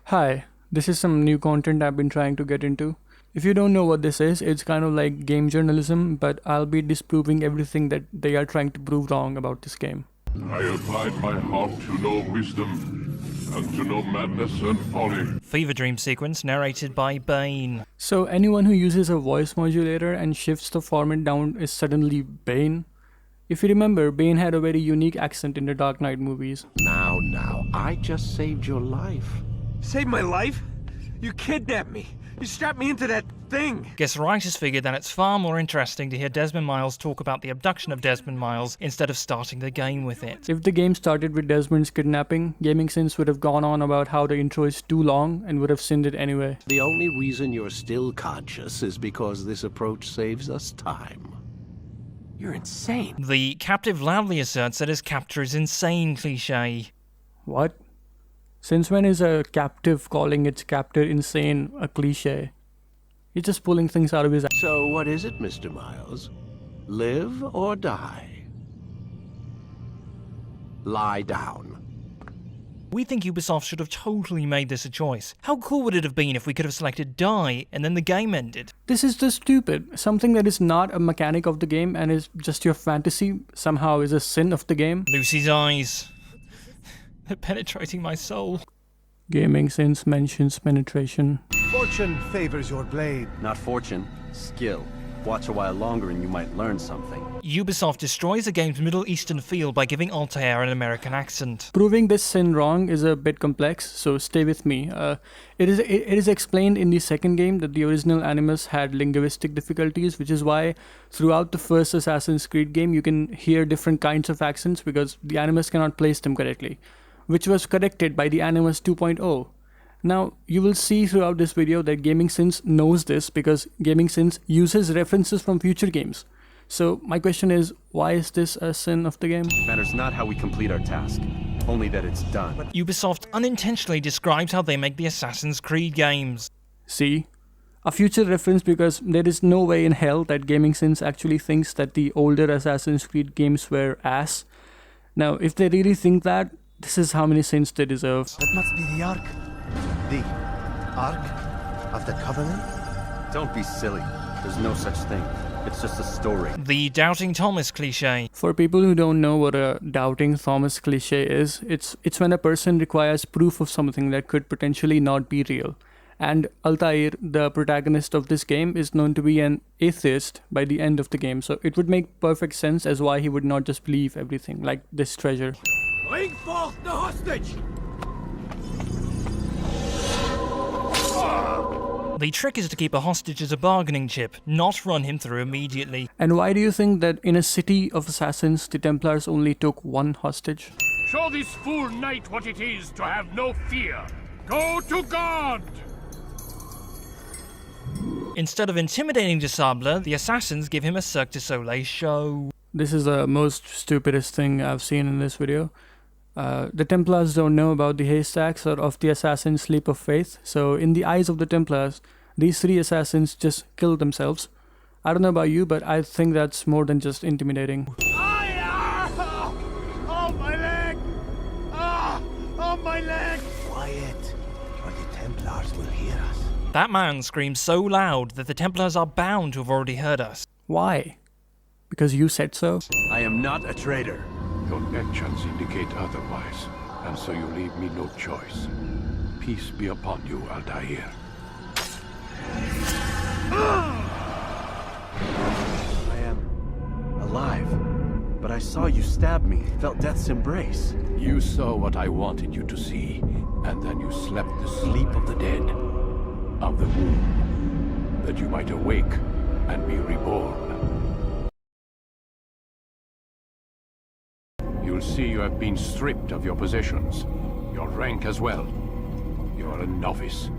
Hi, this is some new content I've been trying to get into. If you don't know what this is, it's kind of like game journalism, but I'll be disproving everything that they are trying to prove wrong about this game. I applied my heart to know wisdom, and to know madness and folly. Fever Dream sequence narrated by Bane. So anyone who uses a voice modulator and shifts the format down is suddenly Bane? If you remember, Bane had a very unique accent in the Dark Knight movies. Now, I just saved your life. Saved my life? You kidnapped me. You strapped me into that thing. Guess writers figured that it's far more interesting to hear Desmond Miles talk about the abduction of Desmond Miles instead of starting the game with it. If the game started with Desmond's kidnapping, Gamingsins would have gone on about how the intro is too long and would have sent it anyway. The only reason you're still conscious is because this approach saves us time. You're insane. The captive loudly asserts that his captor is insane cliché. What? Since when is a captive calling its captor insane a cliche? He's just pulling things out of his ass. So what is it, Mr. Miles? Live or die? Lie down. We think Ubisoft should have totally made this a choice. How cool would it have been if we could have selected die and then the game ended? This is just stupid. Something that is not a mechanic of the game and is just your fantasy somehow is a sin of the game. Lucy's eyes. They're penetrating my soul. Gamingsins mentions penetration. Fortune favors your blade. Not fortune, skill. Watch a while longer and you might learn something. Ubisoft destroys the game's Middle Eastern feel by giving Altair an American accent. Proving this sin wrong is a bit complex, so stay with me. It is explained in the second game that the original Animus had linguistic difficulties, which is why throughout the first Assassin's Creed game you can hear different kinds of accents because the Animus cannot place them correctly, which was corrected by the Animus 2.0. Now, you will see throughout this video that Gamingsins knows this because Gamingsins uses references from future games. So, my question is, why is this a sin of the game? Matters not how we complete our task, only that it's done. Ubisoft unintentionally describes how they make the Assassin's Creed games. See? A future reference because there is no way in hell that Gamingsins actually thinks that the older Assassin's Creed games were ass. Now, if they really think that, this is how many sins they deserve. That must be the Ark. The Ark of the Covenant? Don't be silly. There's no such thing. It's just a story. The Doubting Thomas cliché. For people who don't know what a doubting Thomas cliché is, it's when a person requires proof of something that could potentially not be real. And Altair, the protagonist of this game, is known to be an atheist by the end of the game, so it would make perfect sense as why he would not just believe everything, like this treasure. Bring forth the hostage! The trick is to keep a hostage as a bargaining chip, not run him through immediately. And why do you think that in a city of assassins, the Templars only took one hostage? Show this fool knight what it is to have no fear. Go to God! Instead of intimidating de Sable, the assassins give him a Cirque du Soleil show. This is the most stupidest thing I've seen in this video. The Templars don't know about the haystacks or of the assassin's leap of faith, so in the eyes of the Templars, these three assassins just killed themselves. I don't know about you, but I think that's more than just intimidating. Oh, my leg! Oh, my leg! Quiet, or the Templars will hear us. That man screams so loud that the Templars are bound to have already heard us. Why? Because you said so? I am not a traitor. Your actions indicate otherwise, and so you leave me no choice. Peace be upon you, Altair. I am alive, but I saw you stab me, felt death's embrace. You saw what I wanted you to see, and then you slept the sleep of the dead, of the womb, that you might awake and be reborn. You'll see you have been stripped of your possessions, your rank as well. You are a novice,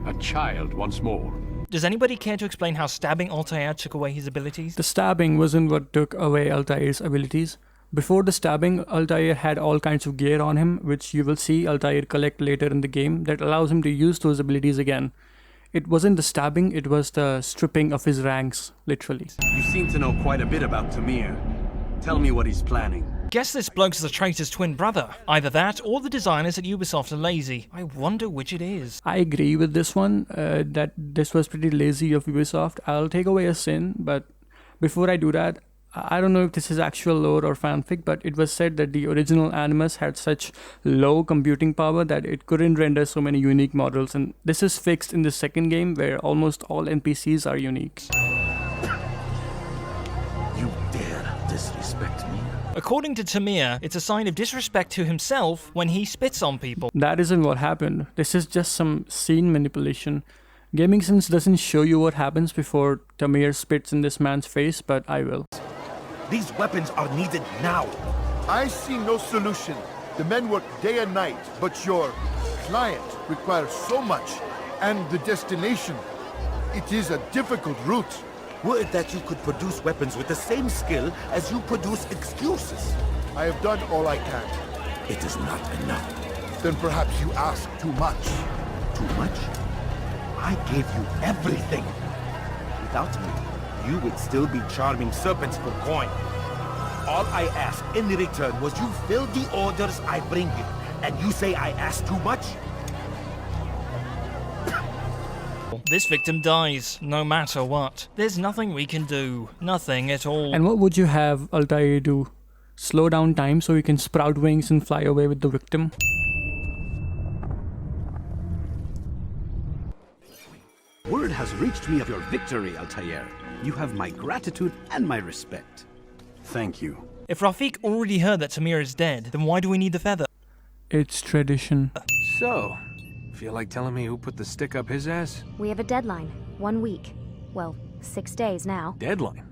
a child once more. Does anybody care to explain how stabbing Altair took away his abilities? The stabbing wasn't what took away Altair's abilities. Before the stabbing, Altair had all kinds of gear on him, which you will see Altair collect later in the game, that allows him to use those abilities again. It wasn't the stabbing, it was the stripping of his ranks, literally. You seem to know quite a bit about Tamir. Tell me what he's planning. Guess this bloke's the traitor's twin brother. Either that, or the designers at Ubisoft are lazy. I wonder which it is. I agree with this one, that this was pretty lazy of Ubisoft. I'll take away a sin, but before I do that, I don't know if this is actual lore or fanfic, but it was said that the original Animus had such low computing power that it couldn't render so many unique models, and this is fixed in the second game where almost all NPCs are unique. You dare disrespect me? According to Tamir, it's a sign of disrespect to himself when he spits on people. That isn't what happened. This is just some scene manipulation. Gamingsins doesn't show you what happens before Tamir spits in this man's face, but I will. These weapons are needed now. I see no solution. The men work day and night, but your client requires so much, and the destination. It is a difficult route. Were it that you could produce weapons with the same skill as you produce excuses. I have done all I can. It is not enough. Then perhaps you ask too much. Too much? I gave you everything. Without me, you would still be charming serpents for coin. All I ask in return was you fill the orders I bring you. And you say I ask too much? This victim dies, no matter what. There's nothing we can do. Nothing at all. And what would you have Altair do? Slow down time so you can sprout wings and fly away with the victim? Word has reached me of your victory, Altair. You have my gratitude and my respect. Thank you. If Rafik already heard that Tamir is dead, then why do we need the feather? It's tradition. So, feel like telling me who put the stick up his ass? We have a deadline. 1 week. Well, 6 days now. Deadline?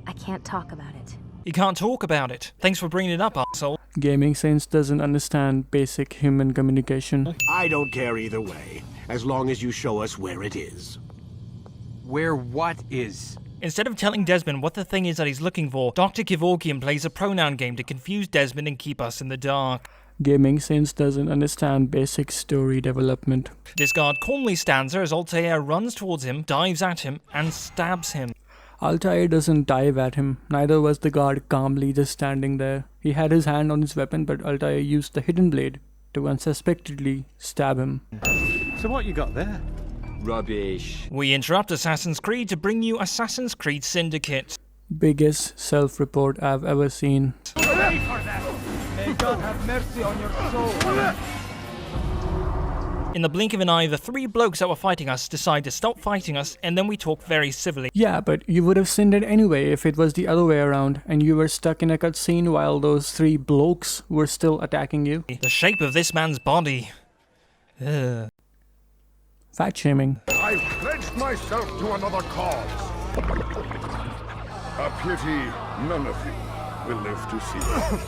I can't talk about it. You can't talk about it. Thanks for bringing it up, arsehole. Gamingsins doesn't understand basic human communication. I don't care either way, as long as you show us where it is. Where what is? Instead of telling Desmond what the thing is that he's looking for, Dr. Kevorkian plays a pronoun game to confuse Desmond and keep us in the dark. Gamingsins doesn't understand basic story development. This guard calmly stands there as Altair runs towards him, dives at him, and stabs him. Altair doesn't dive at him, neither was the guard calmly just standing there. He had his hand on his weapon, but Altair used the hidden blade to unsuspectedly stab him. So what you got there? Rubbish. We interrupt Assassin's Creed to bring you Assassin's Creed Syndicate. Biggest self-report I've ever seen. May God have mercy on your soul. In the blink of an eye, the 3 blokes that were fighting us decide to stop fighting us, and then we talk very civilly. Yeah, but you would have seen it anyway if it was the other way around, and you were stuck in a cutscene while those 3 blokes were still attacking you. The shape of this man's body. Ugh. Fat shaming. I've pledged myself to another cause. A pity none of you will live to see it.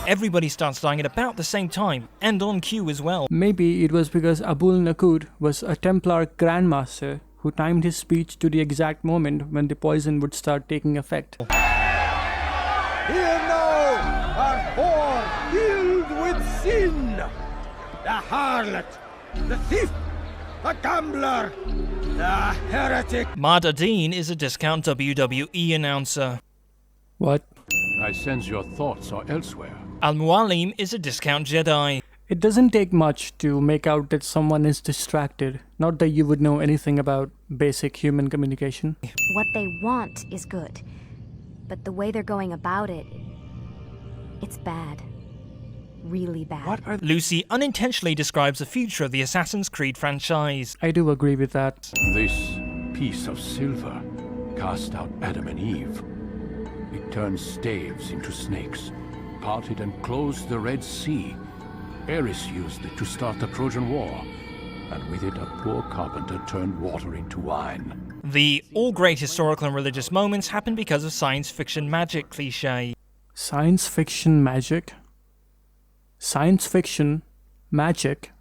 Everybody starts dying at about the same time, and on cue as well. Maybe it was because Abul Nakud was a Templar Grandmaster who timed his speech to the exact moment when the poison would start taking effect. Here now are 4 filled with sin. The harlot, the thief, the gambler, the heretic. Mad Adin is a discount WWE announcer. What? I sense your thoughts are elsewhere. Al-Mualim is a discount Jedi. It doesn't take much to make out that someone is distracted. Not that you would know anything about basic human communication. What they want is good. But the way they're going about it, it's bad. Really bad. What are Lucy unintentionally describes the future of the Assassin's Creed franchise. I do agree with that. This piece of silver cast out Adam and Eve. It turned staves into snakes, parted and closed the Red Sea. Eris used it to start the Trojan War, and with it a poor carpenter turned water into wine. The all great historical and religious moments happen because of science fiction magic cliché. Science fiction magic? Science fiction magic?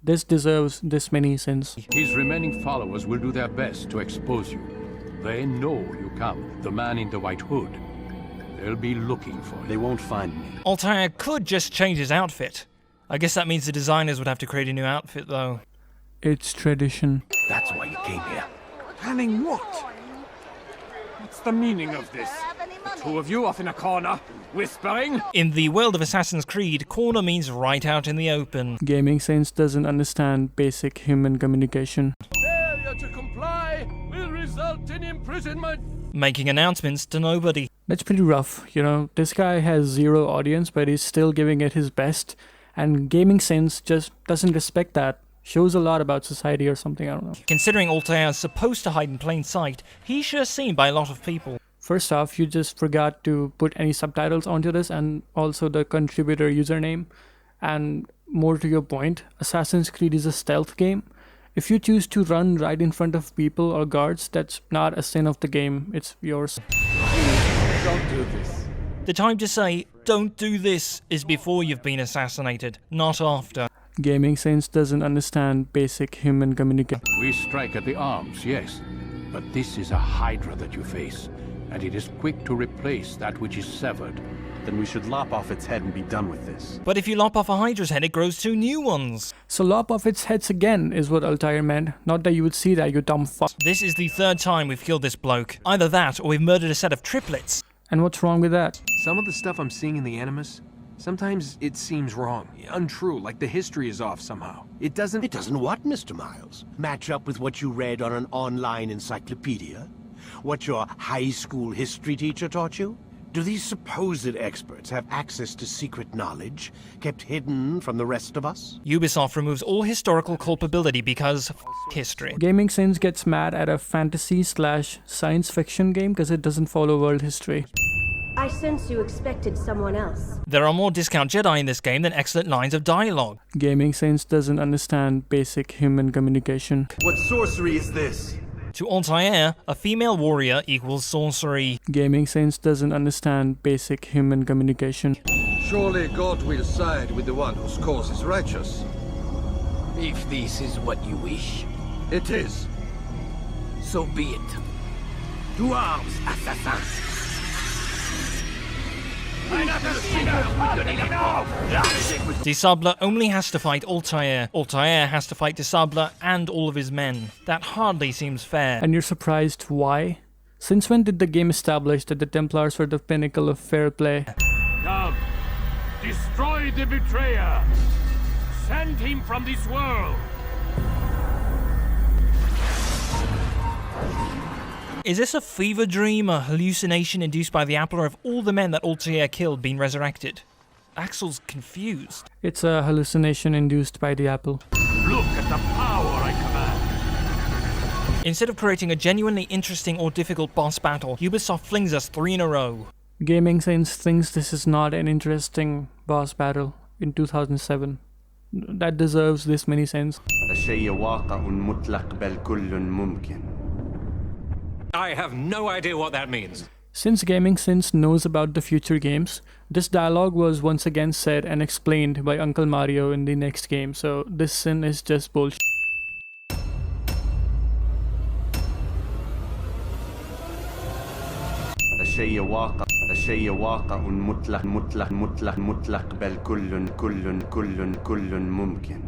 This deserves this many sins. His remaining followers will do their best to expose you. They know you come, the man in the white hood. They'll be looking for you. They won't find me. Altair could just change his outfit. I guess that means the designers would have to create a new outfit, though. It's tradition. That's why you came here. planning what? What's the meaning of this? Two of you off in a corner, whispering. In the world of Assassin's Creed, corner means right out in the open. Gamingsins doesn't understand basic human communication. Failure to comply will result in imprisonment. Making announcements to nobody. That's pretty rough, you know. This guy has zero audience, but he's still giving it his best. And Gamingsins just doesn't respect that. Shows a lot about society or something, I don't know. Considering Altair is supposed to hide in plain sight, he's sure seen by a lot of people. First off, you just forgot to put any subtitles onto this and also the contributor username. And more to your point, Assassin's Creed is a stealth game. If you choose to run right in front of people or guards, that's not a sin of the game, it's yours. Don't do this. The time to say, don't do this, is before you've been assassinated, not after. Gamingsins doesn't understand basic human communication. We strike at the arms, yes, but this is a hydra that you face, and it is quick to replace that which is severed. Then we should lop off its head and be done with this. But if you lop off a hydra's head, it grows two new ones. So lop off its heads again is what Altair meant, not that you would see that, you dumb fuck. This is the third time we've killed this bloke. Either that, or we've murdered a set of triplets. And what's wrong with that? Some of the stuff I'm seeing in the Animus, sometimes it seems wrong, untrue, like the history is off somehow. It doesn't... It doesn't what, Mr. Miles? Match up with what you read on an online encyclopedia? What your high school history teacher taught you? Do these supposed experts have access to secret knowledge, kept hidden from the rest of us? Ubisoft removes all historical culpability because history. Gamingsins gets mad at a fantasy/science fiction game because it doesn't follow world history. I sense you expected someone else. There are more discount Jedi in this game than excellent lines of dialogue. Gamingsins doesn't understand basic human communication. What sorcery is this? To Altair, a female warrior equals sorcery. Gamingsins doesn't understand basic human communication. Surely God will side with the one whose cause is righteous. If this is what you wish, It is. so be it. To arms, assassins! Disabler only has to fight Altair. Altair has to fight Disabler and all of his men. That hardly seems fair. And you're surprised why? Since when did the game establish that the Templars were the pinnacle of fair play? Come, destroy the betrayer. Send him from this world. Is this a fever dream, a hallucination induced by the apple, or have all the men that Altair killed been resurrected? Axel's confused. It's a hallucination induced by the apple. Look at the power I command. Instead of creating a genuinely interesting or difficult boss battle, Ubisoft flings us 3 in a row. Gamingsins thinks this is not an interesting boss battle in 2007. That deserves this many cents. I have no idea what that means. Since Gamingsins knows about the future games, this dialogue was once again said and explained by Uncle Mario in the next game, so this sin is just bullshit. الشيء واقع مطلق بل كل ممكن